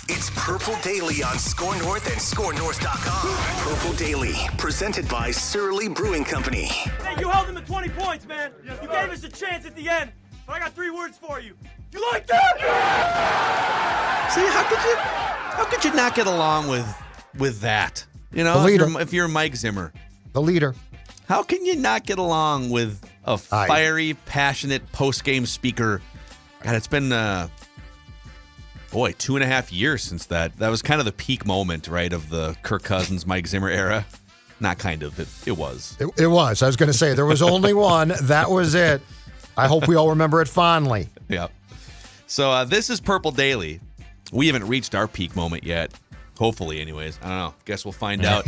It's Purple Daily on Score North and ScoreNorth.com. Purple Daily, presented by Surly Brewing Company. Hey, you held them to 20 points, man. You gave us a chance at the end, but I got 3 words for you. You like that? See, how could you not get along with that? You know, if you're Mike Zimmer, the leader, how can you not get along with a fiery, passionate post-game speaker? God, it's been 2.5 years since that. That was kind of the peak moment, right, of the Kirk Cousins, Mike Zimmer era. Not kind of. It was. It was. I was going to say, there was only one. That was it. I hope we all remember it fondly. Yeah. So this is Purple Daily. We haven't reached our peak moment yet. Hopefully, anyways. I don't know. Guess we'll find out.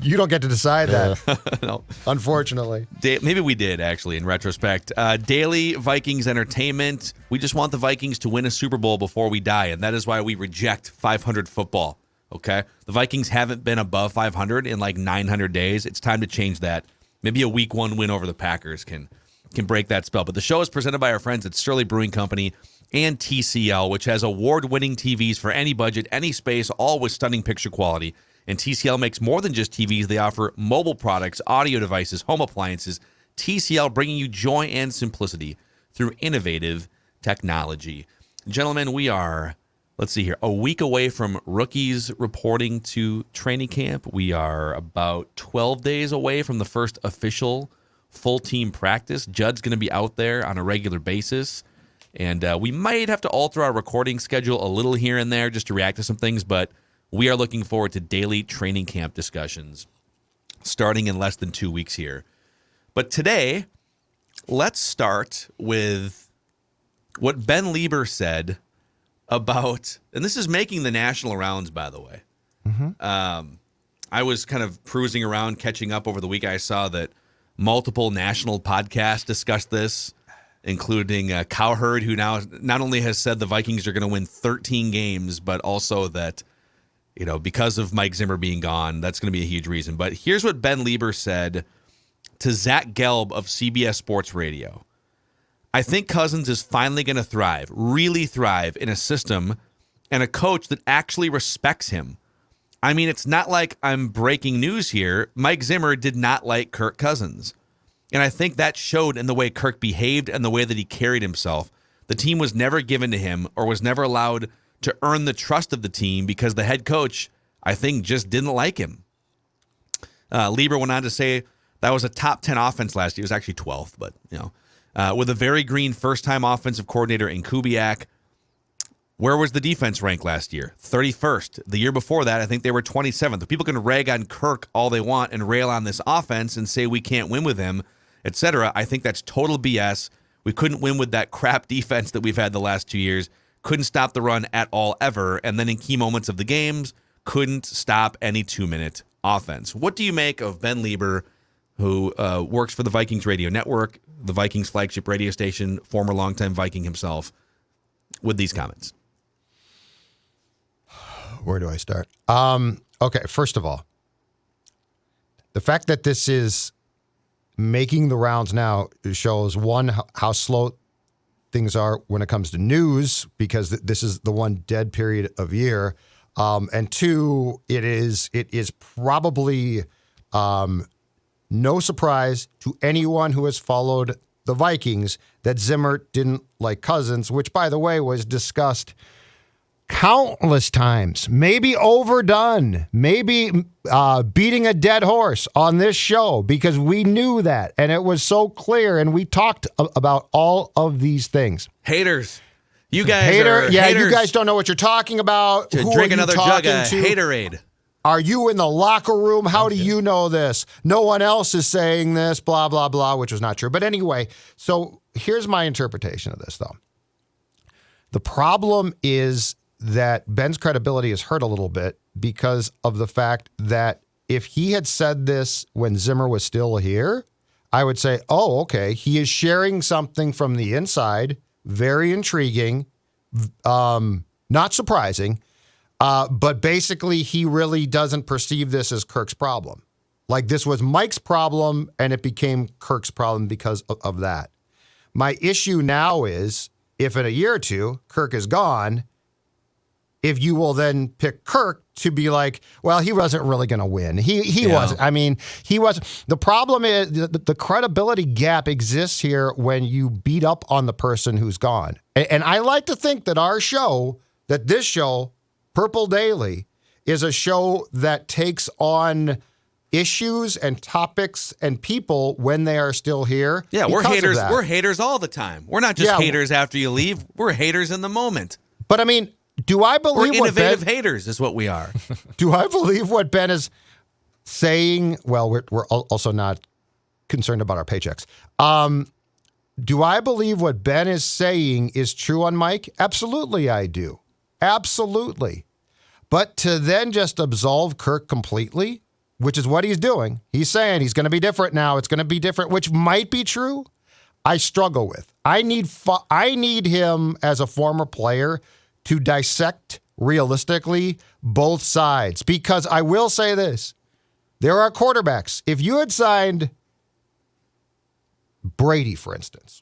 You don't get to decide that. No. Unfortunately. Maybe we did, actually, in retrospect. Daily Vikings entertainment. We just want the Vikings to win a Super Bowl before we die, and that is why we reject 500 football, okay? The Vikings haven't been above 500 in like 900 days. It's time to change that. Maybe a Week 1 win over the Packers can break that spell. But the show is presented by our friends at Surly Brewing Company and TCL, which has award-winning TVs for any budget, any space, all with stunning picture quality. And TCL makes more than just TVs. They offer mobile products, audio devices, home appliances. TCL bringing you joy and simplicity through innovative technology. Gentlemen, we are, let's see here, a week away from rookies reporting to training camp. We are about 12 days away from the first official full-team practice. Judd's going to be out there on a regular basis. And we might have to alter our recording schedule a little here and there just to react to some things, but we are looking forward to daily training camp discussions starting in less than 2 weeks here. But today, let's start with what Ben Leber said about, and this is making the national rounds, by the way. Mm-hmm. I was kind of cruising around, catching up over the week. I saw that multiple national podcasts discussed this, including Cowherd, who now not only has said the Vikings are going to win 13 games, but also that, you know, because of Mike Zimmer being gone, that's going to be a huge reason. But here's what Ben Leber said to Zach Gelb of CBS Sports Radio. I think Cousins is finally going to thrive, really thrive in a system and a coach that actually respects him. I mean, it's not like I'm breaking news here. Mike Zimmer did not like Kirk Cousins. And I think that showed in the way Kirk behaved and the way that he carried himself. The team was never given to him or was never allowed to earn the trust of the team because the head coach, I think, just didn't like him. Leber went on to say that was a top 10 offense last year. It was actually 12th, but, you know, with a very green first-time offensive coordinator in Kubiak. Where was the defense ranked last year? 31st. The year before that, I think they were 27th. People can rag on Kirk all they want and rail on this offense and say we can't win with him, etc. I think that's total BS. We couldn't win with that crap defense that we've had the last 2 years. Couldn't stop the run at all ever. And then in key moments of the games, couldn't stop any 2-minute offense. What do you make of Ben Leber, who works for the Vikings radio network, the Vikings flagship radio station, former longtime Viking himself, with these comments? Where do I start? Okay, first of all, the fact that this is making the rounds now shows, one, how slow things are when it comes to news, because this is the one dead period of year. And two, it is probably no surprise to anyone who has followed the Vikings that Zimmer didn't like Cousins, which, by the way, was discussed countless times, maybe overdone, maybe beating a dead horse on this show, because we knew that, and it was so clear, and we talked about all of these things. Haters. You guys are haters. You guys don't know what you're talking about. Who drink another jug of haterade. Are you in the locker room? How do you know this? No one else is saying this, blah, blah, blah, which was not true. But anyway, so here's my interpretation of this, though. The problem is that Ben's credibility is hurt a little bit because of the fact that if he had said this when Zimmer was still here, I would say, oh, okay, he is sharing something from the inside, very intriguing, not surprising, but basically he really doesn't perceive this as Kirk's problem. Like, this was Mike's problem, and it became Kirk's problem because of that. My issue now is, if in a year or two Kirk is gone, if you will then pick Kirk to be like, well, he wasn't really going to win. He wasn't. I mean, he was. The problem is the credibility gap exists here when you beat up on the person who's gone. And I like to think that this show, Purple Daily, is a show that takes on issues and topics and people when they are still here. Yeah, we're haters. We're haters all the time. We're not just haters after you leave. We're haters in the moment. But I mean, do I believe we're innovative haters is what we are. Do I believe what Ben is saying? Well, we're also not concerned about our paychecks. Do I believe what Ben is saying is true on Mike? Absolutely, I do. Absolutely. But to then just absolve Kirk completely, which is what he's doing. He's saying he's going to be different now. It's going to be different, which might be true. I struggle with. I need him as a former player to dissect realistically both sides, because I will say this. There are quarterbacks. If you had signed Brady, for instance,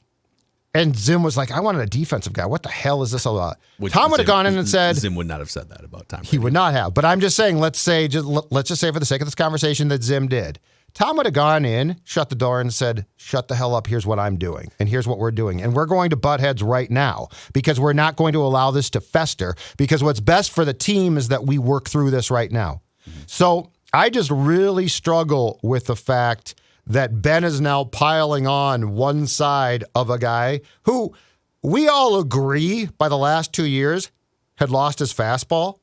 and Zim was like, I wanted a defensive guy. What the hell is this all about? Tom would have gone in and said... Zim would not have said that about Tom Brady. He would not have. But I'm just saying, let's just say for the sake of this conversation that Zim did. Tom would have gone in, shut the door, and said, shut the hell up, here's what I'm doing, and here's what we're doing. And we're going to butt heads right now because we're not going to allow this to fester, because what's best for the team is that we work through this right now. Mm-hmm. So I just really struggle with the fact that Ben is now piling on one side of a guy who we all agree by the last 2 years had lost his fastball.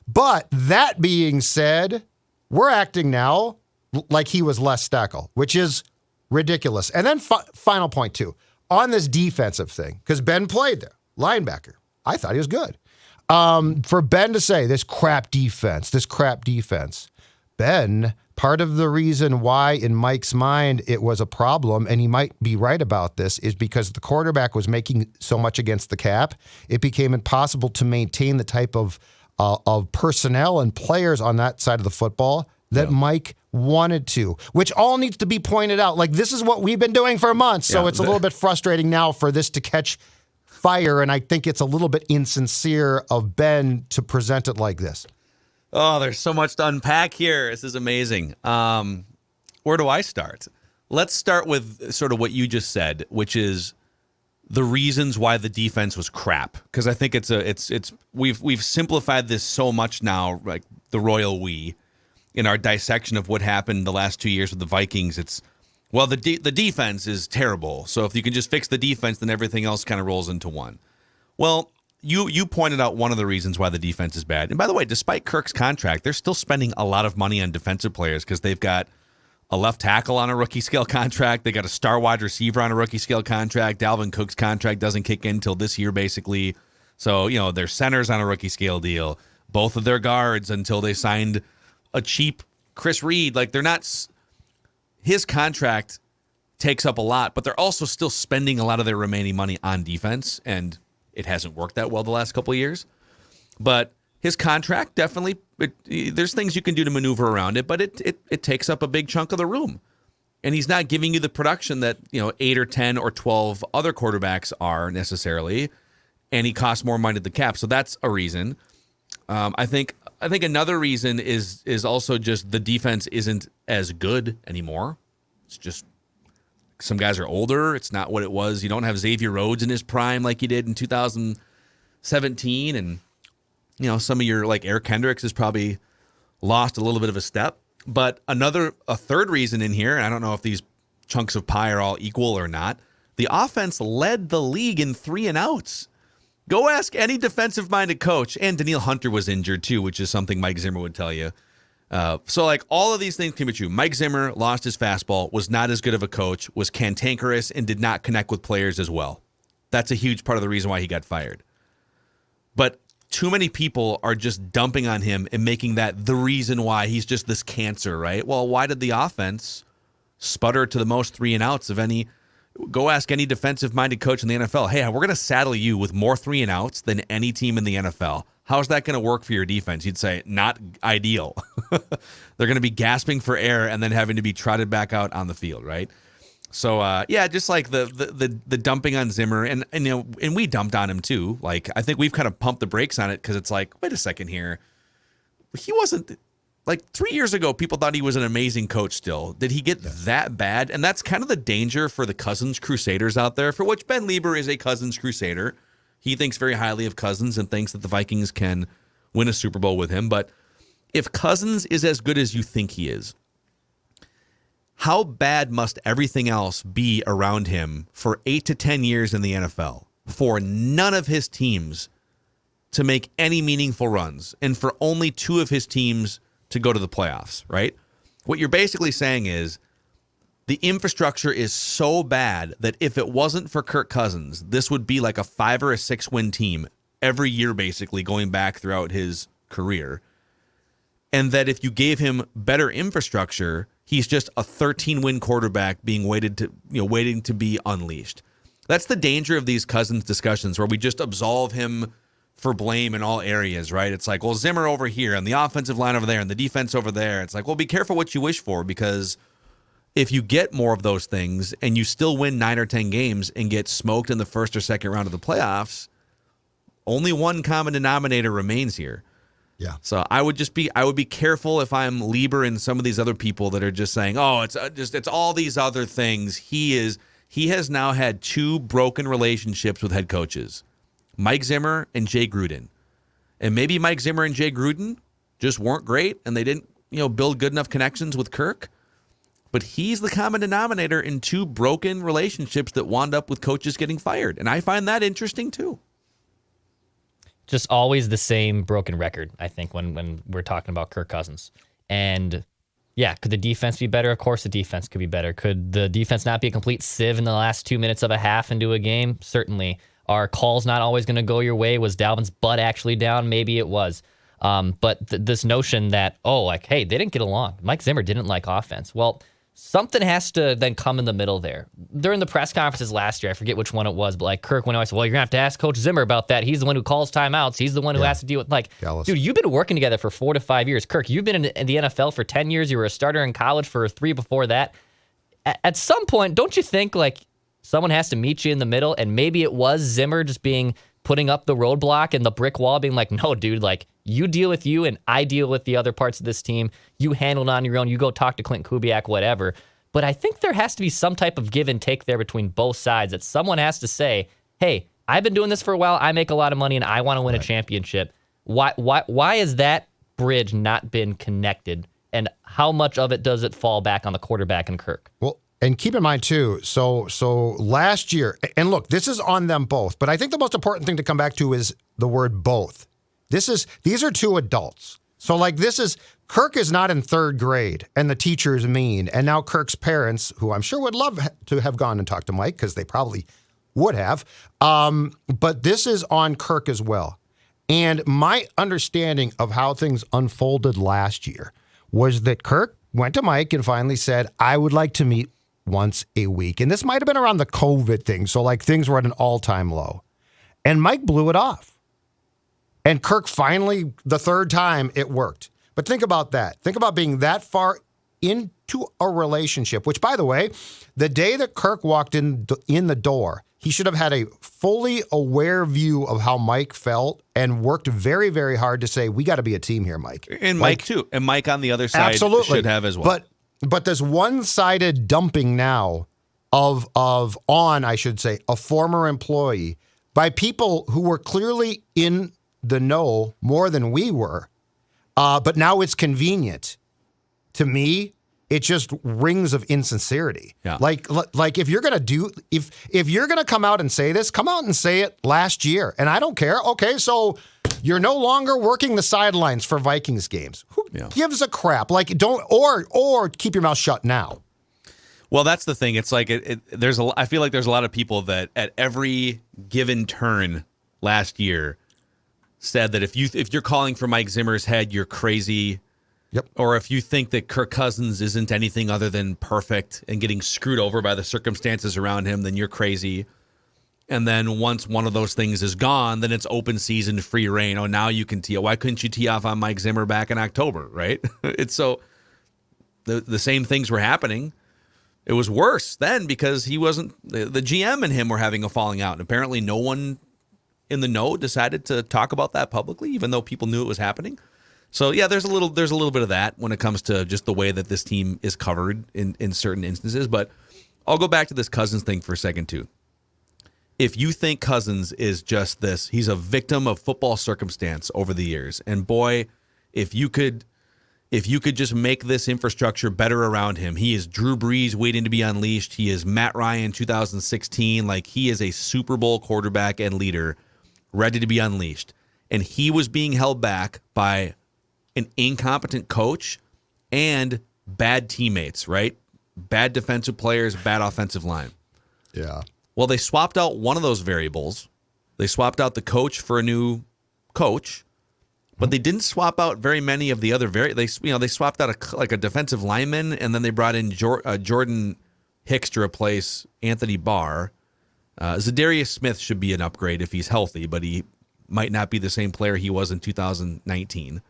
But that being said, we're acting now like he was Les Steckel, which is ridiculous. And then final point, too, on this defensive thing, because Ben played there, linebacker. I thought he was good. For Ben to say this crap defense, Ben, part of the reason why in Mike's mind it was a problem, and he might be right about this, is because the quarterback was making so much against the cap, it became impossible to maintain the type of personnel and players on that side of the football that Mike wanted to, which all needs to be pointed out. Like, this is what we've been doing for months, so it's a little bit frustrating now for this to catch fire, and I think it's a little bit insincere of Ben to present it like this. Oh, there's so much to unpack here. This is amazing. Where do I start? Let's start with sort of what you just said, which is the reasons why the defense was crap. Because I think we've simplified this so much now, like the royal we, in our dissection of what happened the last 2 years with the Vikings. It's, well, the defense is terrible. So if you can just fix the defense, then everything else kind of rolls into one. Well, you pointed out one of the reasons why the defense is bad. And by the way, despite Kirk's contract, they're still spending a lot of money on defensive players because they've got a left tackle on a rookie scale contract. They got a star wide receiver on a rookie scale contract. Dalvin Cook's contract doesn't kick in until this year, basically. So, their center's on a rookie scale deal. Both of their guards until they signed a cheap Chris Reed. Like, they're not... His contract takes up a lot, but they're also still spending a lot of their remaining money on defense, and it hasn't worked that well the last couple of years. But his contract definitely, there's things you can do to maneuver around it, but it takes up a big chunk of the room. And he's not giving you the production that 8 or 10 or 12 other quarterbacks are necessarily, and he costs more money to the cap. So that's a reason. I think another reason is also just the defense isn't as good anymore. It's just some guys are older. It's not what it was. You don't have Xavier Rhodes in his prime like you did in 2017, and some of your like Eric Kendricks has probably lost a little bit of a step. But a third reason in here, and I don't know if these chunks of pie are all equal or not, the offense led the league in 3 and outs. Go ask any defensive-minded coach. And Daniil Hunter was injured, too, which is something Mike Zimmer would tell you. So, like, all of these things can be true. Mike Zimmer lost his fastball, was not as good of a coach, was cantankerous, and did not connect with players as well. That's a huge part of the reason why he got fired. But too many people are just dumping on him and making that the reason why he's just this cancer, right? Well, why did the offense sputter to the most 3 and outs of any... Go ask any defensive-minded coach in the NFL, hey, we're going to saddle you with more 3 and outs than any team in the NFL. How's that going to work for your defense? You'd say, not ideal. They're going to be gasping for air and then having to be trotted back out on the field, right? So yeah, just like the dumping on Zimmer, and we dumped on him too. Like, I think we've kind of pumped the brakes on it because it's like, wait a second here, he wasn't, like 3 years ago people thought he was an amazing coach. Still, did he get that bad? And that's kind of the danger for the Cousins Crusaders out there, for which Ben Leber is a Cousins Crusader. He thinks very highly of Cousins and thinks that the Vikings can win a Super Bowl with him. But if Cousins is as good as you think he is, how bad must everything else be around him for 8 to 10 years in the NFL for none of his teams to make any meaningful runs and for only 2 of his teams to go to the playoffs, right? What you're basically saying is the infrastructure is so bad that if it wasn't for Kirk Cousins, this would be like a 5 or a 6 win team every year, basically going back throughout his career. And that if you gave him better infrastructure, he's just a 13-win quarterback being waiting to be unleashed. That's the danger of these Cousins discussions, where we just absolve him for blame in all areas, right? It's like, well, Zimmer over here and the offensive line over there and the defense over there. It's like, well, be careful what you wish for, because if you get more of those things and you still win 9 or 10 games and get smoked in the first or second round of the playoffs, only one common denominator remains here. Yeah. So I would be careful if I'm Lieber and some of these other people that are just saying, oh, it's all these other things. He has now had 2 broken relationships with head coaches, Mike Zimmer and Jay Gruden. And maybe Mike Zimmer and Jay Gruden just weren't great and they didn't, build good enough connections with Kirk. But he's the common denominator in 2 broken relationships that wound up with coaches getting fired. And I find that interesting too. Just always the same broken record, I think, when we're talking about Kirk Cousins. And yeah, could the defense be better? Of course the defense could be better. Could the defense not be a complete sieve in the last 2 minutes of a half into a game? Certainly. Are calls not always going to go your way? Was Dalvin's butt actually down? Maybe it was. But this notion that, hey, they didn't get along. Mike Zimmer didn't like offense. Well, something has to then come in the middle there. During the press conferences last year, I forget which one it was, but like Kirk went out and said, well, you're going to have to ask Coach Zimmer about that. He's the one who calls timeouts. He's the one who has to deal with, Dallas. Dude, you've been working together for 4 to 5 years. Kirk, you've been in the NFL for 10 years. You were a starter in college for 3 before that. At some point, don't you think someone has to meet you in the middle? And maybe it was Zimmer just putting up the roadblock and the brick wall, being like, no, dude, you deal with you and I deal with the other parts of this team. You handle it on your own. You go talk to Clint Kubiak, whatever. But I think there has to be some type of give and take there between both sides, that someone has to say, hey, I've been doing this for a while. I make a lot of money and I want to win a championship. Why has that bridge not been connected? And how much of it does it fall back on the quarterback and Kirk? Well, and keep in mind too, so last year, and look, this is on them both, but I think the most important thing to come back to is the word both. These are 2 adults. So Kirk is not in 3rd grade and the teacher is mean. And now Kirk's parents, who I'm sure would love to have gone and talked to Mike, because they probably would have. But this is on Kirk as well. And my understanding of how things unfolded last year was that Kirk went to Mike and finally said, I would like to meet once a week. And this might have been around the COVID thing. So things were at an all-time low. And Mike blew it off. And Kirk finally, the 3rd time, it worked. But think about that. Think about being that far into a relationship, which, by the way, the day that Kirk walked in the door, he should have had a fully aware view of how Mike felt and worked very, very hard to say, we got to be a team here, Mike. And Mike, too. And Mike on the other side should have as well. But this one-sided dumping now of I should say, a former employee by people who were clearly in the know more than we were, but now it's convenient. To me, it just rings of insincerity. Yeah. Like if you're gonna if you're gonna come out and say this, come out and say it last year, and I don't care. Okay, so you're no longer working the sidelines for Vikings games. Who gives a crap? Don't or keep your mouth shut now. Well, that's the thing. It's I feel like there's a lot of people that at every given turn last year said that if you're calling for Mike Zimmer's head, you're crazy. Yep. Or if you think that Kirk Cousins isn't anything other than perfect and getting screwed over by the circumstances around him, then you're crazy. And then once one of those things is gone, then it's open season, free reign. Oh, now you can tee off. Why couldn't you tee off on Mike Zimmer back in October, right? It's so the same things were happening. It was worse then because he wasn't the GM and him were having a falling out, and apparently no one in the know decided to talk about that publicly, even though people knew it was happening. So yeah, there's a little bit of that when it comes to just the way that this team is covered in certain instances. But I'll go back to this Cousins thing for a second too. If you think Cousins is just this, he's a victim of football circumstance over the years, and boy, if you could just make this infrastructure better around him. He is Drew Brees waiting to be unleashed. He is Matt Ryan 2016. Like, he is a Super Bowl quarterback and leader ready to be unleashed. And he was being held back by an incompetent coach and bad teammates, right? Bad defensive players, bad offensive line. Yeah. Well, they swapped out one of those variables. They swapped out the coach for a new coach. But they didn't swap out very many of the other they swapped out a defensive lineman, and then they brought in Jordan Hicks to replace Anthony Barr. Zadarius Smith should be an upgrade if he's healthy, but he might not be the same player he was in 2019.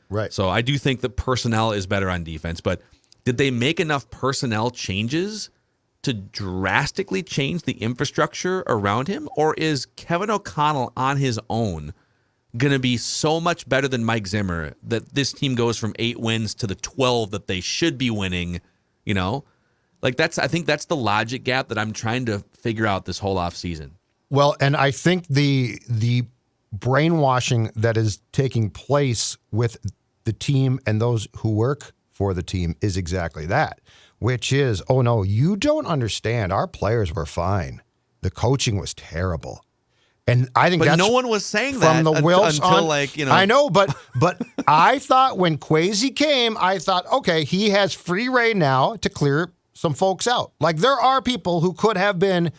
Right. So I do think that personnel is better on defense, but did they make enough personnel changes to drastically change the infrastructure around him, or is Kevin O'Connell on his own going to be so much better than Mike Zimmer that this team goes from 8 wins to the 12 that they should be winning, you know? Like, I think that's the logic gap that I'm trying to figure out this whole offseason. Well, and I think the brainwashing that is taking place with the team and those who work for the team is exactly that, which is, oh no, you don't understand. Our players were fine. The coaching was terrible. And I think that's no one was saying from that the Wilfs until on. I know, but I thought when Kwesi came, I thought, okay, he has free reign now to clear some folks out. Like, there are people who could have been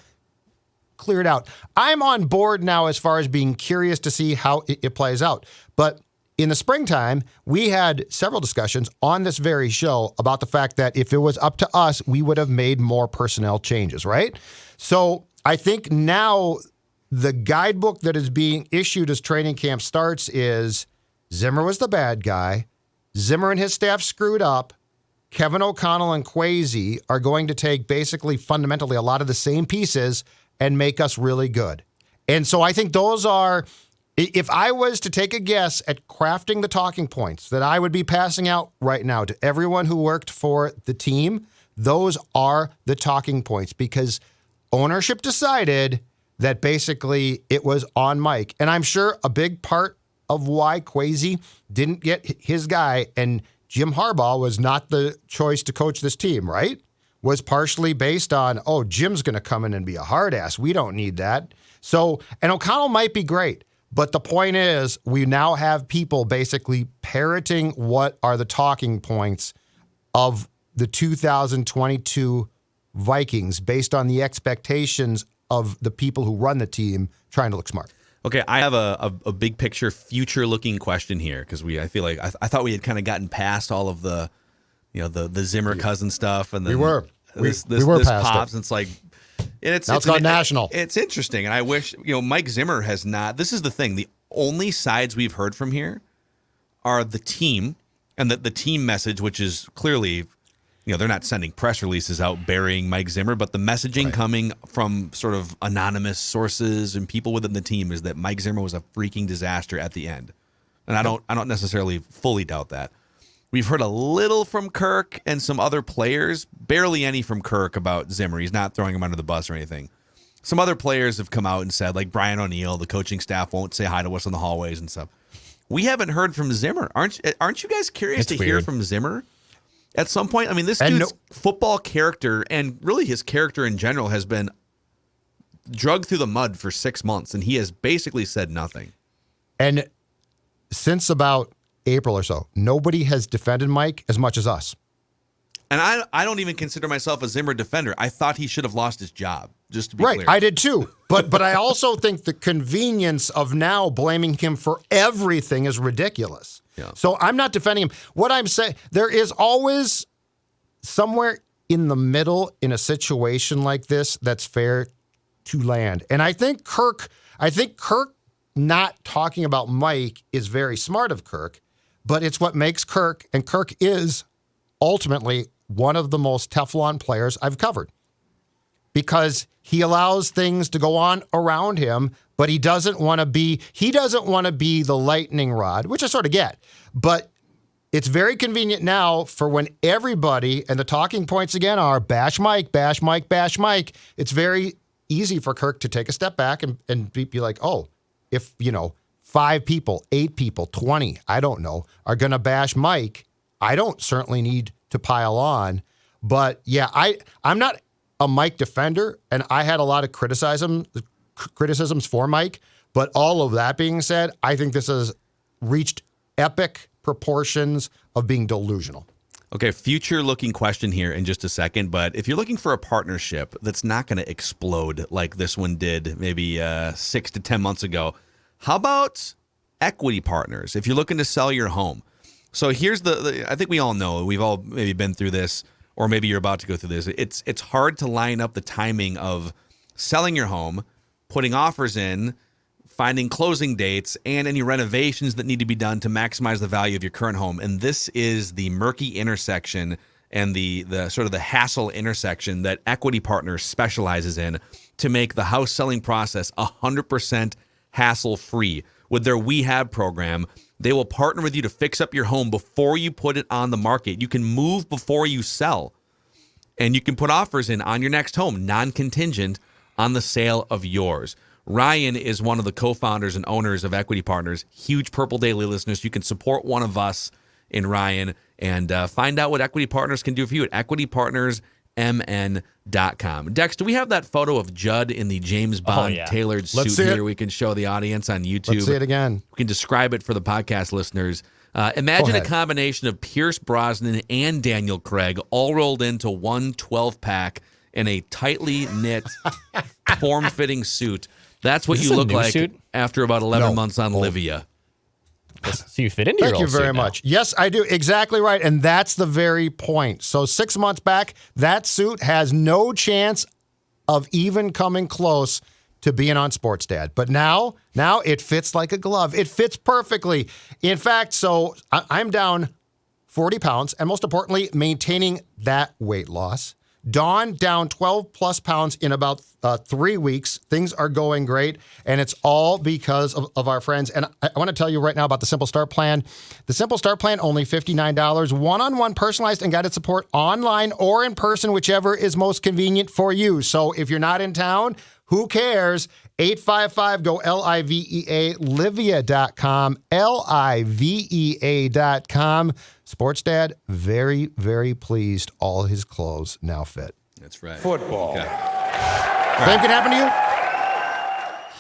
cleared out. I'm on board now as far as being curious to see how it plays out. But in the springtime, we had several discussions on this very show about the fact that if it was up to us, we would have made more personnel changes, right? So I think now the guidebook that is being issued as training camp starts is Zimmer was the bad guy. Zimmer and his staff screwed up. Kevin O'Connell and Kwesi are going to take basically fundamentally a lot of the same pieces and make us really good. And so I think those are, if I was to take a guess at crafting the talking points that I would be passing out right now to everyone who worked for the team, those are the talking points, because ownership decided that basically it was on Mike. And I'm sure a big part of why Kwesi didn't get his guy and Jim Harbaugh was not the choice to coach this team, right? Was partially based on, oh, Jim's going to come in and be a hard ass. We don't need that. So, and O'Connell might be great, but the point is we now have people basically parroting what are the talking points of the 2022 Vikings based on the expectations of the people who run the team trying to look smart. Okay, I have a big picture, future-looking question here, because I feel like I thought we had kind of gotten past all of the, the Zimmer Cousins stuff, and then we were this past pops, it. And it's like, and it's gone national. It's interesting, and I wish Mike Zimmer has not. This is the thing: the only sides we've heard from here are the team and the team message, which is clearly. They're not sending press releases out burying Mike Zimmer, but the messaging coming from sort of anonymous sources and people within the team is that Mike Zimmer was a freaking disaster at the end. And I don't necessarily fully doubt that. We've heard a little from Kirk and some other players, barely any from Kirk about Zimmer. He's not throwing him under the bus or anything. Some other players have come out and said, like Brian O'Neill, the coaching staff won't say hi to us in the hallways and stuff. We haven't heard from Zimmer. Aren't you guys curious to hear from Zimmer? At some point, I mean, this dude's football character and really his character in general has been drugged through the mud for 6 months, and he has basically said nothing. And since about April or so, nobody has defended Mike as much as us. And I don't even consider myself a Zimmer defender. I thought he should have lost his job, just to be clear. Right, I did too. But I also think the convenience of now blaming him for everything is ridiculous. Yeah. So I'm not defending him. What I'm saying, there is always somewhere in the middle in a situation like this that's fair to land. And I think Kirk not talking about Mike is very smart of Kirk, but it's what makes Kirk, and Kirk is ultimately one of the most Teflon players I've covered because he allows things to go on around him, but he doesn't want to be the lightning rod, which I sort of get. But it's very convenient now for when everybody, and the talking points again are bash Mike, bash Mike, bash Mike. It's very easy for Kirk to take a step back and be like, oh, if, 5 people, 8 people, 20, I don't know, are going to bash Mike, I don't certainly need to pile on. But yeah, I'm not a Mike defender, and I had a lot of criticisms for Mike. But all of that being said, I think this has reached epic proportions of being delusional. Okay, future-looking question here in just a second, but if you're looking for a partnership that's not going to explode like this one did maybe 6 to 10 months ago, how about equity partners if you're looking to sell your home? So here's I think we all know, we've all maybe been through this, or maybe you're about to go through this. It's hard to line up the timing of selling your home, putting offers in, finding closing dates, and any renovations that need to be done to maximize the value of your current home. And this is the murky intersection and the sort of the hassle intersection that Equity Partners specializes in to make the house selling process 100% hassle-free. With their We Have program, they will partner with you to fix up your home before you put it on the market. You can move before you sell, and you can put offers in on your next home, non-contingent on the sale of yours. Ryan is one of the co-founders and owners of Equity Partners. Huge Purple Daily listeners. You can support one of us in Ryan and find out what Equity Partners can do for you at equitypartnersmn.com. Dex, do we have that photo of Judd in the James Bond tailored suit here? We can show the audience on YouTube. Let's see it again. We can describe it for the podcast listeners. Imagine a combination of Pierce Brosnan and Daniel Craig all rolled into one 12-pack in a tightly knit, form-fitting suit. That's what you look like after about 11 months on Livia. So you fit into your old suit. Thank you very much. Yes, I do. Exactly right. And that's the very point. So 6 months back, that suit has no chance of even coming close to being on Sports Dad. But now it fits like a glove. It fits perfectly. In fact, so I'm down 40 pounds, and most importantly, maintaining that weight loss. Dawn down 12 plus pounds in about 3 weeks. Things are going great, and it's all because of our friends. And I want to tell you right now about the Simple Start Plan. The Simple Start Plan, only $59, one-on-one personalized and guided support online or in person, whichever is most convenient for you. So if you're not in town, who cares? 855-GO-LIVEA, Livea.com, Livea.com. Sports Dad, very, very pleased all his clothes now fit. That's right. Football. Okay. Same can happen to you?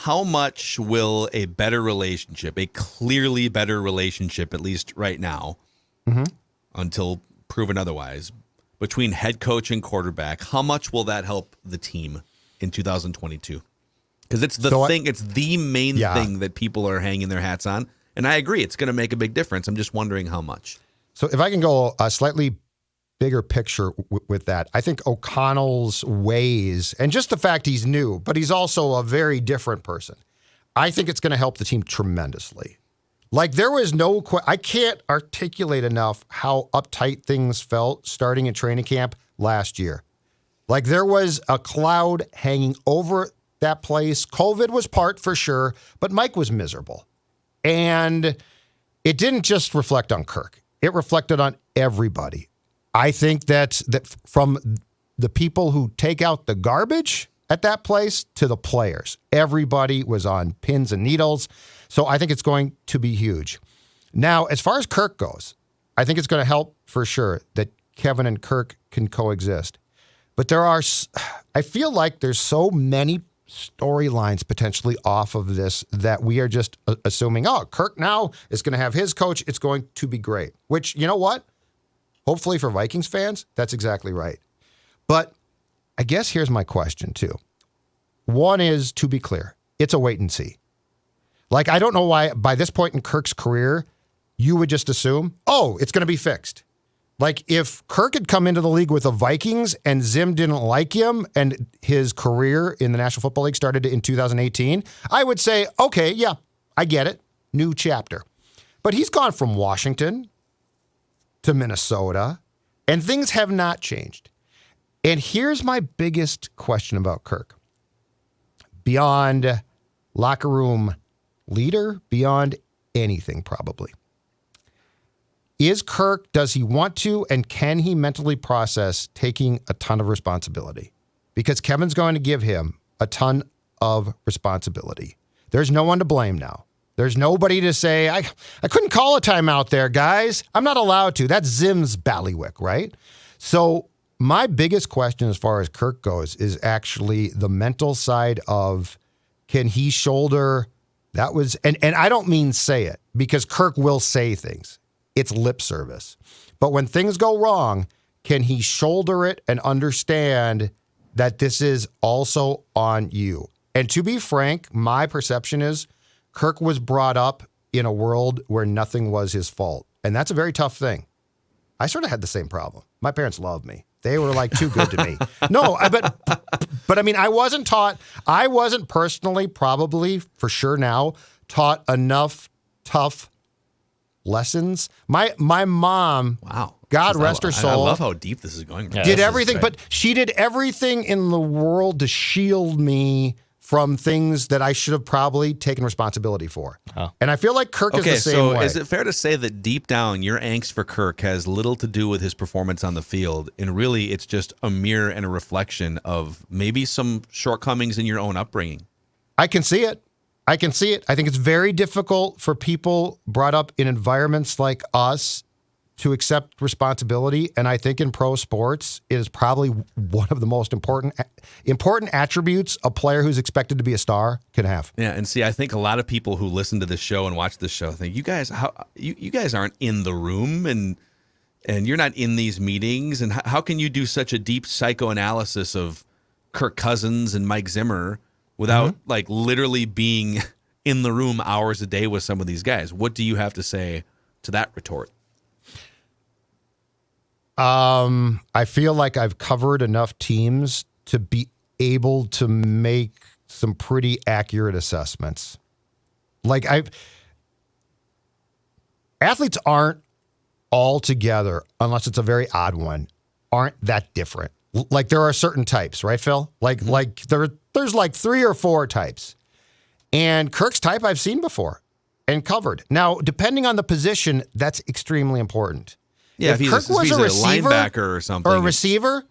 How much will a better relationship, a clearly better relationship, at least right now, until proven otherwise, between head coach and quarterback, how much will that help the team in 2022? Because it's it's the main thing that people are hanging their hats on. And I agree, it's going to make a big difference. I'm just wondering how much. So if I can go a slightly bigger picture with that, I think O'Connell's ways, and just the fact he's new, but he's also a very different person, I think it's going to help the team tremendously. Like there was I can't articulate enough how uptight things felt starting in training camp last year. Like there was a cloud hanging over that place. COVID was part for sure, but Mike was miserable. And it didn't just reflect on Kirk. It reflected on everybody. I think that from the people who take out the garbage at that place to the players, everybody was on pins and needles. So I think it's going to be huge. Now, as far as Kirk goes, I think it's going to help for sure that Kevin and Kirk can coexist. But I feel like there's so many storylines potentially off of this that we are just assuming, Kirk now is going to have his coach. It's going to be great, which, you know what? Hopefully for Vikings fans, that's exactly right. But I guess here's my question too. One is, to be clear, it's a wait and see. Like, I don't know why by this point in Kirk's career, you would just assume, it's going to be fixed. Like if Kirk had come into the league with the Vikings and Zim didn't like him and his career in the National Football League started in 2018, I would say, okay, yeah, I get it. New chapter. But he's gone from Washington to Minnesota And things have not changed. And here's my biggest question about Kirk. Beyond locker room leader, beyond anything probably. Is Kirk, does he want to, and can he mentally process taking a ton of responsibility? Because Kevin's going to give him a ton of responsibility. There's no one to blame now. There's nobody to say, I couldn't call a timeout there, guys. I'm not allowed to. That's Zim's ballywick, right? So my biggest question as far as Kirk goes is actually the mental side of, can he shoulder, that was, and I don't mean say it, because Kirk will say things. It's lip service. But when things go wrong, can he shoulder it and understand that this is also on you? And to be frank, my perception is Kirk was brought up in a world where nothing was his fault. And that's a very tough thing. I sort of had the same problem. My parents loved me. They were like too good to me. No, but I mean, I wasn't personally, probably for sure now, taught enough tough lessons. My mom, Wow. God rest her soul. I love how deep this is going. Yeah, did everything, but she did everything in the world to shield me from things that I should have probably taken responsibility for. Oh. And I feel like Kirk is the same way. Is it fair to say that deep down, your angst for Kirk has little to do with his performance on the field, and really it's just a mirror and a reflection of maybe some shortcomings in your own upbringing? I can see it. I think it's very difficult for people brought up in environments like us to accept responsibility. And I think in pro sports, it is probably one of the most important attributes a player who's expected to be a star can have. Yeah, and see, I think a lot of people who listen to this show and watch this show think, you guys aren't in the room and you're not in these meetings. And how can you do such a deep psychoanalysis of Kirk Cousins and Mike Zimmer without like literally being in the room hours a day with some of these guys? What do you have to say to that retort? I feel like I've covered enough teams to be able to make some pretty accurate assessments. Like athletes aren't all together, unless it's a very odd one, aren't that different. Like there are certain types, right, Phil? Like there's like 3 or 4 types. And Kirk's type I've seen before and covered. Now, depending on the position, that's extremely important. Yeah, if Kirk was a receiver linebacker or something, or a receiver,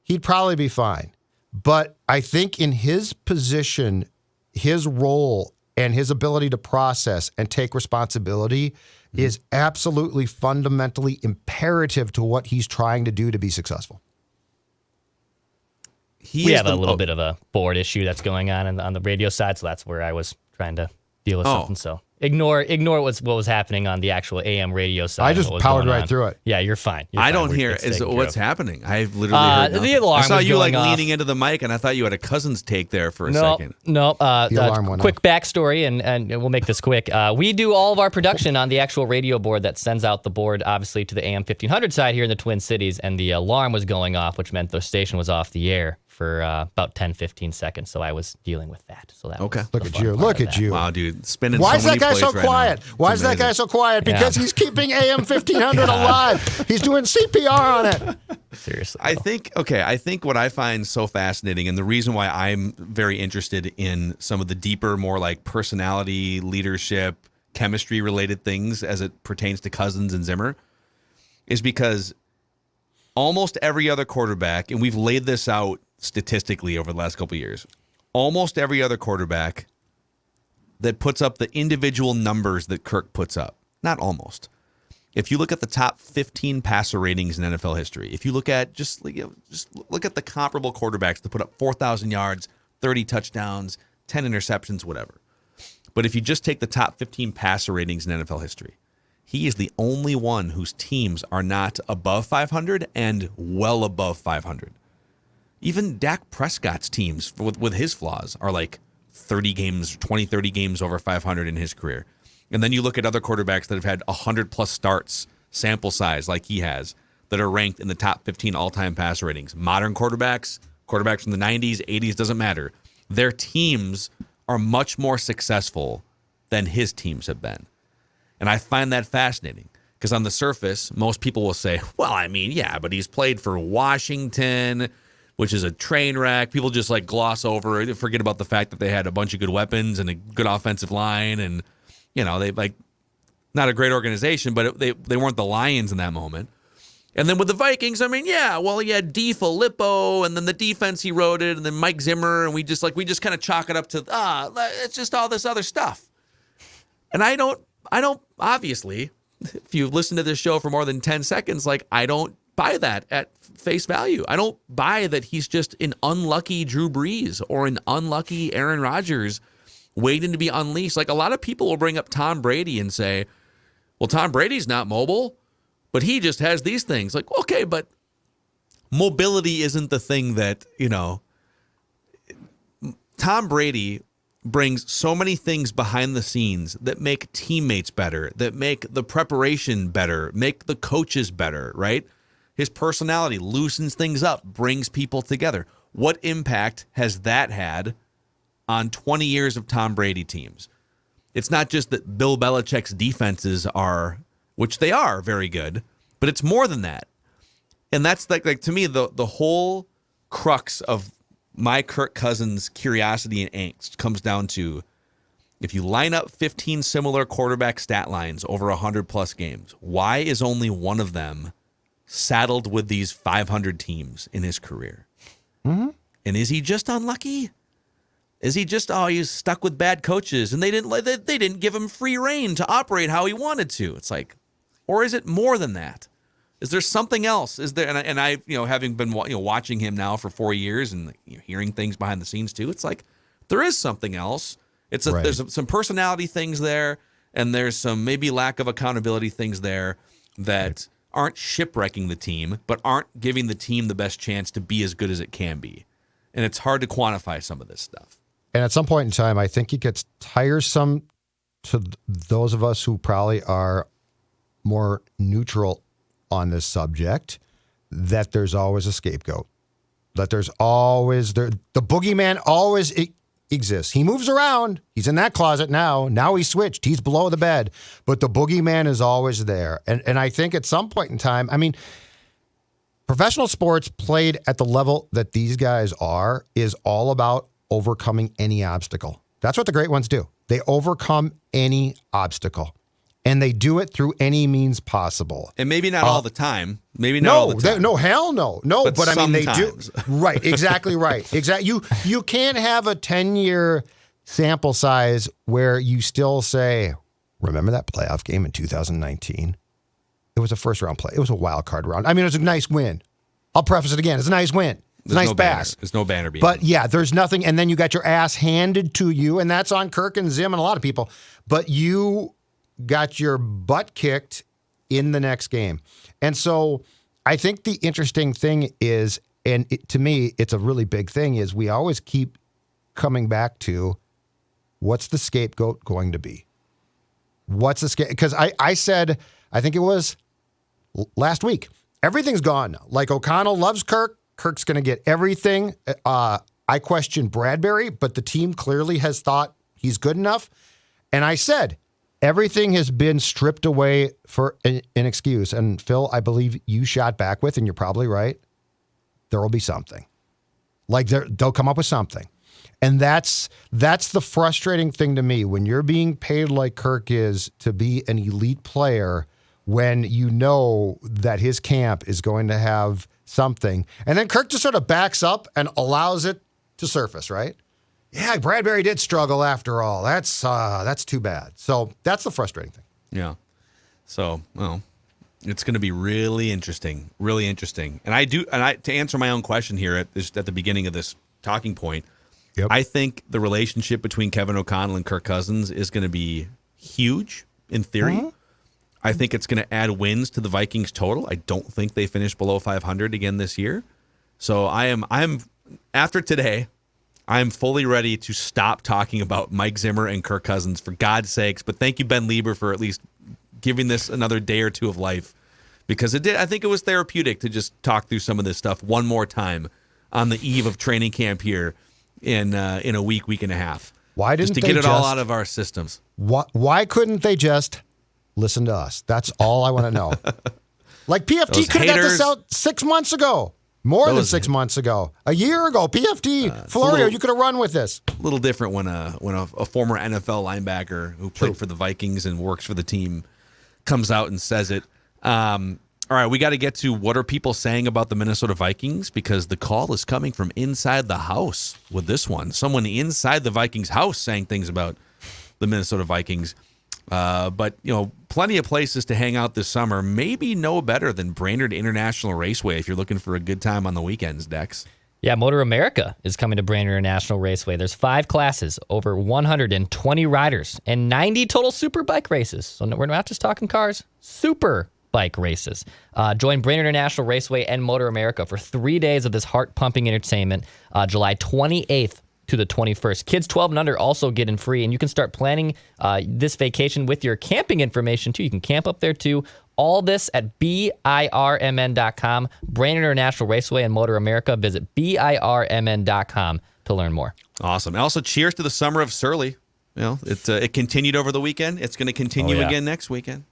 he'd probably be fine. But I think in his position, his role and his ability to process and take responsibility is absolutely fundamentally imperative to what he's trying to do to be successful. We have a little bit of a board issue that's going on the radio side, so that's where I was trying to deal with something. So ignore what was happening on the actual AM radio side. I just powered right through it. Yeah, you're fine. I don't hear what's happening. I've literally heard nothing. The alarm I saw was you like going off. leaning into the mic, and I thought you had a Cousins take there for a No. second. The alarm went quick off. backstory, and we'll make this quick. We do all of our production on the actual radio board that sends out the board, obviously, to the AM 1500 side here in the Twin Cities, and the alarm was going off, which meant the station was off the air for about 10, 15 seconds, so I was dealing with that. So that Okay. was Look the at fun you. part Look of at that. you. Wow, dude, spinning. Why is so that many guy so plays right quiet? now. Why is that guy so quiet? Because he's keeping AM 1500 alive. He's doing CPR on it. Seriously. I think what I find so fascinating, and the reason why I'm very interested in some of the deeper, more like personality, leadership, chemistry related things as it pertains to Cousins and Zimmer, is because almost every other quarterback, and we've laid this out statistically over the last couple of years, almost every other quarterback that puts up the individual numbers that Kirk puts up, not almost. If you look at the top 15 passer ratings in NFL history, if you look at just look at the comparable quarterbacks that put up 4,000 yards, 30 touchdowns, 10 interceptions, whatever. But if you just take the top 15 passer ratings in NFL history, he is the only one whose teams are not above 500 and well above 500. Even Dak Prescott's teams, with his flaws, are like 30 games, 20, 30 games over 500 in his career. And then you look at other quarterbacks that have had 100-plus starts, sample size like he has, that are ranked in the top 15 all-time passer ratings. Modern quarterbacks from the 90s, 80s, doesn't matter. Their teams are much more successful than his teams have been. And I find that fascinating Because on the surface, most people will say, well, I mean, yeah, but he's played for Washington, which is a train wreck. People just like gloss over it, forget about the fact that they had a bunch of good weapons and a good offensive line. And, they like not a great organization, but they weren't the Lions in that moment. And then with the Vikings, I mean, yeah, well, he had D. Filippo, and then the defense eroded, and then Mike Zimmer, and we just kind of chalk it up to, it's just all this other stuff. And I don't obviously, if you listen to this show for more than 10 seconds, like, I don't buy that at face value. I don't buy that he's just an unlucky Drew Brees or an unlucky Aaron Rodgers waiting to be unleashed. Like, a lot of people will bring up Tom Brady and say, well, Tom Brady's not mobile, but he just has these things. Like, okay, but mobility isn't the thing that, Tom Brady brings so many things behind the scenes that make teammates better, that make the preparation better, make the coaches better, right? His personality loosens things up, brings people together. What impact has that had on 20 years of Tom Brady teams? It's not just that Bill Belichick's defenses are, which they are very good, but it's more than that. And that's like to me, the whole crux of my Kirk Cousins curiosity and angst comes down to, if you line up 15 similar quarterback stat lines over 100-plus games, why is only one of them saddled with these 500 teams in his career? Mm-hmm. And is he just unlucky? Is he just, he's stuck with bad coaches and they didn't give him free reign to operate how he wanted to? It's like, or is it more than that? Is there something else? Is there, and I having been watching him now for 4 years and hearing things behind the scenes too, it's like there is something else. There's some personality things there, and there's some maybe lack of accountability things there that aren't shipwrecking the team, but aren't giving the team the best chance to be as good as it can be. And it's hard to quantify some of this stuff. And at some point in time, I think it gets tiresome to those of us who probably are more neutral on this subject, that there's always a scapegoat, that there's always the boogeyman always exists. He moves around. He's in that closet now. Now he's switched. He's below the bed, but the boogeyman is always there. And I think at some point in time, I mean, professional sports played at the level that these guys are is all about overcoming any obstacle. That's what the great ones do. They overcome any obstacle. And they do it through any means possible. And maybe not all the time. Maybe not all the time. No, hell no. No, but I mean, they do. Right, exactly right. Exactly. You can't have a 10-year sample size where you still say, remember that playoff game in 2019? It was a first-round play. It was a wild card round. I mean, it was a nice win. I'll preface it again. It's a nice win. It's a nice pass. There's no banner being. But yeah, there's nothing. And then you got your ass handed to you, and that's on Kirk and Zim and a lot of people. But you got your butt kicked in the next game. And so I think the interesting thing is, and to me, it's a really big thing, is we always keep coming back to what's the scapegoat going to be? What's the scapegoat? Because I said, I think it was last week, everything's gone. Like O'Connell loves Kirk. Kirk's going to get everything. I question Bradbury, but the team clearly has thought he's good enough. And I said, everything has been stripped away for an excuse. And Phil, I believe you shot back with, and you're probably right, there will be something. Like they'll come up with something. And that's the frustrating thing to me. When you're being paid like Kirk is to be an elite player, when you know that his camp is going to have something. And then Kirk just sort of backs up and allows it to surface, right? Yeah, Bradbury did struggle after all. That's too bad. So that's the frustrating thing. Yeah. So, well, it's going to be really interesting, really interesting. And to answer my own question here at the beginning of this talking point, yep. I think the relationship between Kevin O'Connell and Kirk Cousins is going to be huge in theory. Mm-hmm. I think it's going to add wins to the Vikings total. I don't think they finish below 500 again this year. So I'm after today, I'm fully ready to stop talking about Mike Zimmer and Kirk Cousins, for God's sakes. But thank you, Ben Leber, for at least giving this another day or two of life, because I think it was therapeutic to just talk through some of this stuff one more time on the eve of training camp here in a week and a half. Why didn't just to they get it all out of our systems? Why couldn't they just listen to us. That's all I want to know. Like PFT Those could have got this haters. out 6 months ago. More than 6 months ago. A year ago. PFT, Florio, you could have run with this. A little different when a former NFL linebacker who played for the Vikings and works for the team comes out and says it. All right, we got to get to what are people saying about the Minnesota Vikings, because the call is coming from inside the house with this one. Someone inside the Vikings house saying things about the Minnesota Vikings. But, plenty of places to hang out this summer. Maybe no better than Brainerd International Raceway if you're looking for a good time on the weekends, Dex. Yeah, Motor America is coming to Brainerd International Raceway. There's 5 classes, over 120 riders, and 90 total super bike races. So we're not just talking cars, super bike races. Join Brainerd International Raceway and Motor America for 3 days of this heart-pumping entertainment, July 28th to the 21st. Kids 12 and under also get in free, and you can start planning this vacation with your camping information, too. You can camp up there, too. All this at BIRMN.com. Brainerd International Raceway and Motor America. Visit BIRMN.com to learn more. Awesome. And also, cheers to the summer of Surly. It continued over the weekend. It's going to continue again next weekend.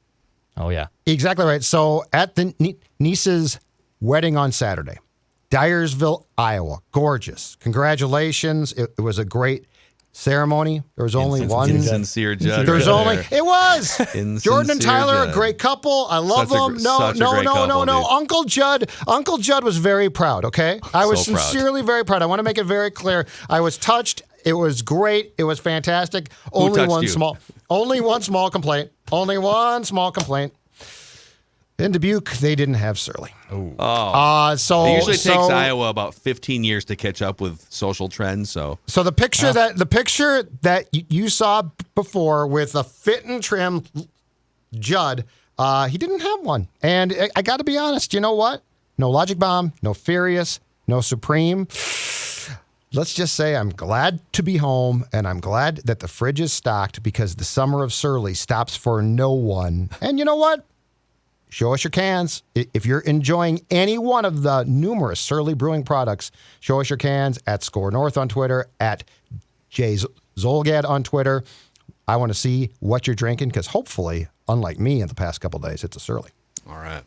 Oh, yeah. Exactly right. So at the niece's wedding on Saturday, Dyersville, Iowa. Gorgeous. Congratulations. It was a great ceremony. There was only one. Insincere judge. There's only. It was. Jordan and Tyler, judge. A great couple. I love them. Such a great couple, No. dude. Uncle Judd was very proud, okay? I was So proud. sincerely very proud. I want to make it very clear. I was touched. It was great. It was fantastic. Who touched you? Only one small complaint. Only one small complaint. In Dubuque, they didn't have Surly. So It usually takes Iowa about 15 years to catch up with social trends. So the picture that you saw before with a fit and trim Judd, he didn't have one. And I got to be honest. You know what? No Logic Bomb, no Furious, no Supreme. Let's just say I'm glad to be home, and I'm glad that the fridge is stocked, because the summer of Surly stops for no one. And you know what? Show us your cans. If you're enjoying any one of the numerous Surly Brewing products, show us your cans at Score North on Twitter, at Jay Zolgad on Twitter. I want to see what you're drinking, because hopefully, unlike me in the past couple of days, it's a Surly. All right.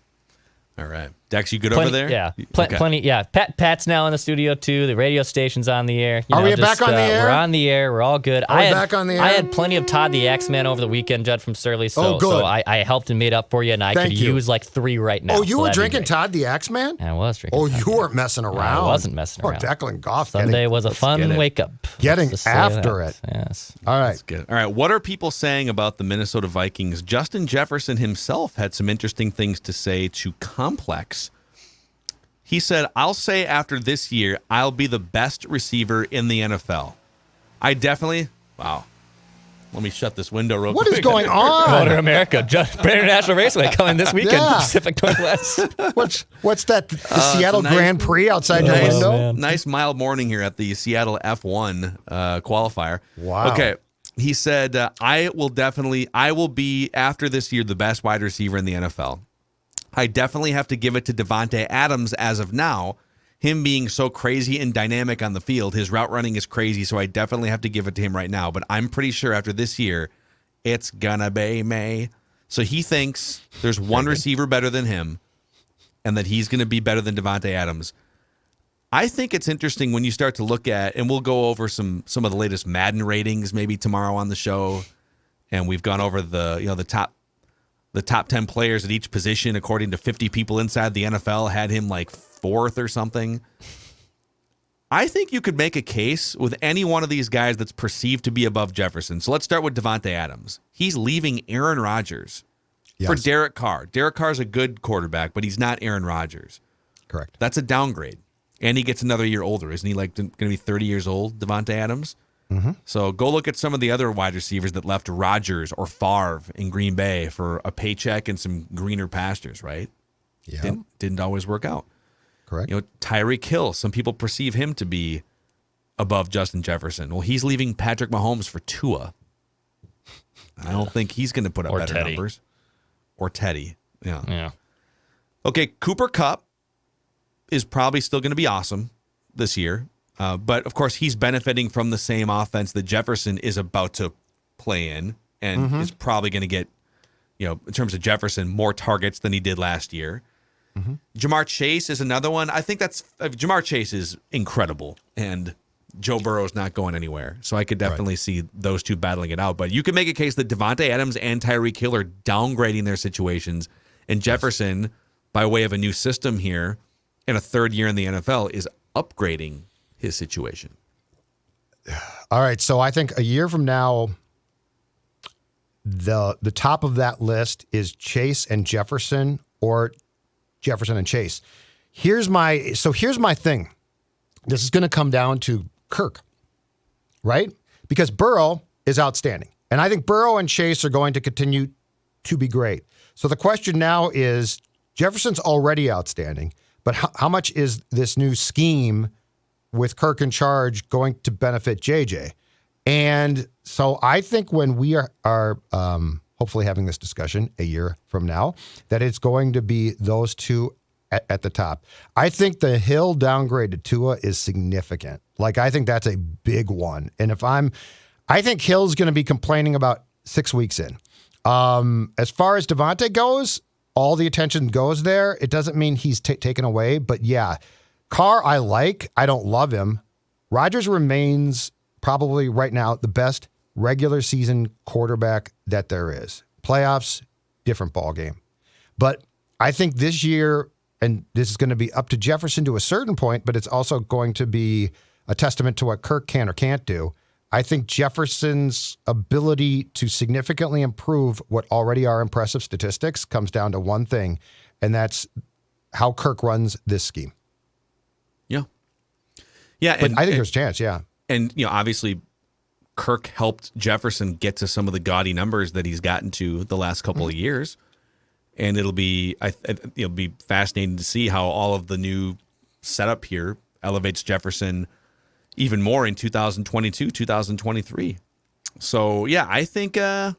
Dex, you good over there? Yeah. Okay. Plenty. Yeah. Pat's now in the studio, too. The radio station's on the air. Are we back on the air? We're on the air. We're all good. Are we back on the air? I had plenty of Todd the Axeman over the weekend, Judd, from Surly. So, good. So I helped and made up for you, and I Thank could you. use like 3 right now. Oh, you so were that'd be drinking great. Todd the Axeman? I was drinking. Oh, Todd you the weren't messing around. I wasn't messing around. Oh, Declan Goff. Sunday was a get fun it. wake up. Getting Let's just say after that. it. Yes. All right. Good. All right. What are people saying about the Minnesota Vikings? Justin Jefferson himself had some interesting things to say to Complex. He said, "I'll say after this year, I'll be the best receiver in the NFL. I definitely..." Wow. Let me shut this window real quick. What is going on? Motor America, Brainerd National Raceway coming this weekend Yeah. to Pacific Northwest. What's that? The Seattle nice- Grand Prix outside your Nice, window? man. nice mild morning here at the Seattle F1 qualifier. Wow. Okay. He said, I will be, after this year, the best wide receiver in the NFL. I definitely have to give it to Devontae Adams as of now. Him being so crazy and dynamic on the field, his route running is crazy, so I definitely have to give it to him right now. But I'm pretty sure after this year, it's gonna be May. So he thinks there's one receiver better than him, and that he's going to be better than Devontae Adams. I think it's interesting when you start to look at, and we'll go over some of the latest Madden ratings maybe tomorrow on the show, and we've gone over the top 10 players at each position according to 50 people inside the NFL had him like 4th or something. I think you could make a case with any one of these guys that's perceived to be above Jefferson. So let's start with Devontae Adams. He's leaving Aaron Rodgers for Derek Carr. Derek Carr's a good quarterback, but he's not Aaron Rodgers. Correct. That's a downgrade. And he gets another year older. Isn't he like going to be 30 years old, Devontae Adams? Mm-hmm. So go look at some of the other wide receivers that left Rodgers or Favre in Green Bay for a paycheck and some greener pastures, right? Yeah. Didn't always work out. Correct. Tyreek Hill, some people perceive him to be above Justin Jefferson. Well, he's leaving Patrick Mahomes for Tua. I don't think he's going to put up Or better Teddy. numbers. Or Teddy. Yeah. Yeah. Okay, Cooper Kupp is probably still going to be awesome this year. But, of course, he's benefiting from the same offense that Jefferson is about to play in and is probably going to get in terms of Jefferson, more targets than he did last year. Jamar Chase is another one. I think Jamar Chase is incredible, and Joe Burrow's not going anywhere. So I could definitely see those two battling it out. But you can make a case that Devontae Adams and Tyreek Hill are downgrading their situations, and Jefferson, by way of a new system here in a third year in the NFL, is upgrading his situation. All right, so I think a year from now, the top of that list is Chase and Jefferson, or Jefferson and Chase. Here's my thing. This is going to come down to Kirk, right? Because Burrow is outstanding. And I think Burrow and Chase are going to continue to be great. So the question now is, Jefferson's already outstanding, but how much is this new scheme with Kirk in charge going to benefit JJ? And so I think when we are hopefully having this discussion a year from now, that it's going to be those two at the top. I think the Hill downgrade to Tua is significant. Like, I think that's a big one. And I think Hill's going to be complaining about 6 weeks in. As far as Devontae goes, all the attention goes there. It doesn't mean he's taken away, but yeah, Carr I like. I don't love him. Rodgers remains probably right now the best regular season quarterback that there is. Playoffs, different ball game. But I think this year, and this is going to be up to Jefferson to a certain point, but it's also going to be a testament to what Kirk can or can't do. I think Jefferson's ability to significantly improve what already are impressive statistics comes down to one thing, and that's how Kirk runs this scheme. Yeah, but I think there's a chance, yeah. And, obviously, Kirk helped Jefferson get to some of the gaudy numbers that he's gotten to the last couple of years. And it'll be fascinating to see how all of the new setup here elevates Jefferson even more in 2022, 2023. So, yeah, I think you're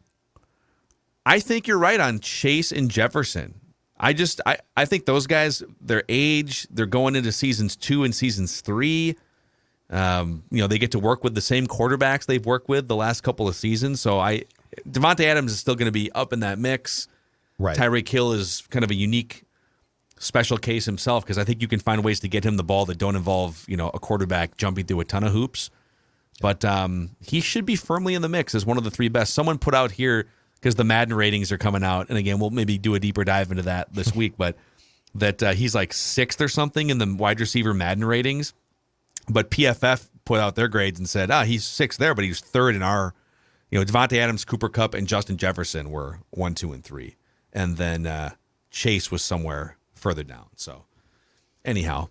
right on Chase and Jefferson. I think those guys, their age, they're going into seasons 2 and seasons 3. They get to work with the same quarterbacks they've worked with the last couple of seasons. So Devontae Adams is still going to be up in that mix. Right. Tyreek Hill is kind of a unique special case himself, because I think you can find ways to get him the ball that don't involve, a quarterback jumping through a ton of hoops. But he should be firmly in the mix as one of the 3 best. Someone put out here, because the Madden ratings are coming out, and again, we'll maybe do a deeper dive into that this week, but that he's like 6th or something in the wide receiver Madden ratings. But PFF put out their grades and said, he's 6th there, but he's 3rd in our, Devontae Adams, Cooper Kupp, and Justin Jefferson were 1, 2, and 3. And then Chase was somewhere further down. So anyhow,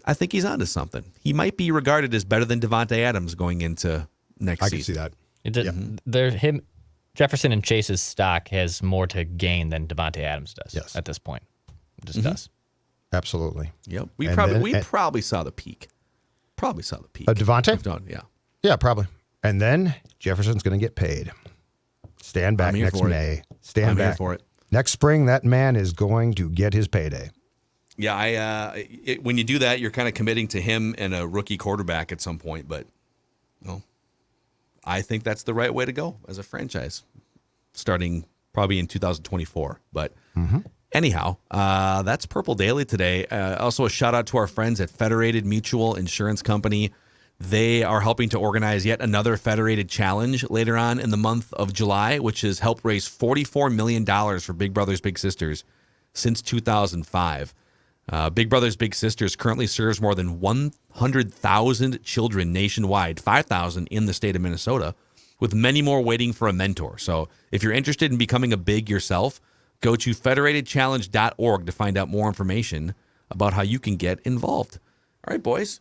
I think he's onto something. He might be regarded as better than Devontae Adams going into next season. I can see that. Jefferson and Chase's stock has more to gain than Devontae Adams does at this point. It just does. Absolutely. Yep. We probably saw the peak. Probably saw the peak. Devontae? Yeah. Yeah, probably. And then Jefferson's going to get paid. Stand back next May. Stand back. Here for it. Next spring, that man is going to get his payday. Yeah, when you do that, you're kind of committing to him and a rookie quarterback at some point. But, I think that's the right way to go as a franchise, starting probably in 2024. But anyhow, that's Purple Daily today. Also, a shout out to our friends at Federated Mutual Insurance Company. They are helping to organize yet another Federated Challenge later on in the month of July, which has helped raise $44 million for Big Brothers Big Sisters since 2005. Big Brothers Big Sisters currently serves more than 100,000 children nationwide, 5,000 in the state of Minnesota, with many more waiting for a mentor. So if you're interested in becoming a big yourself, go to federatedchallenge.org to find out more information about how you can get involved. All right, boys.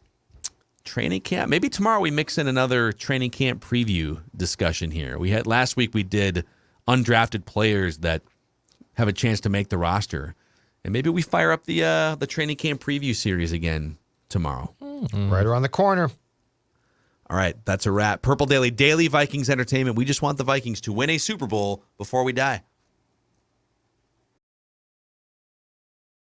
Training camp. Maybe tomorrow we mix in another training camp preview discussion here. Last week we did undrafted players that have a chance to make the roster. And maybe we fire up the training camp preview series again tomorrow. Right around the corner. All right, that's a wrap. Purple Daily, daily Vikings entertainment. We just want the Vikings to win a Super Bowl before we die.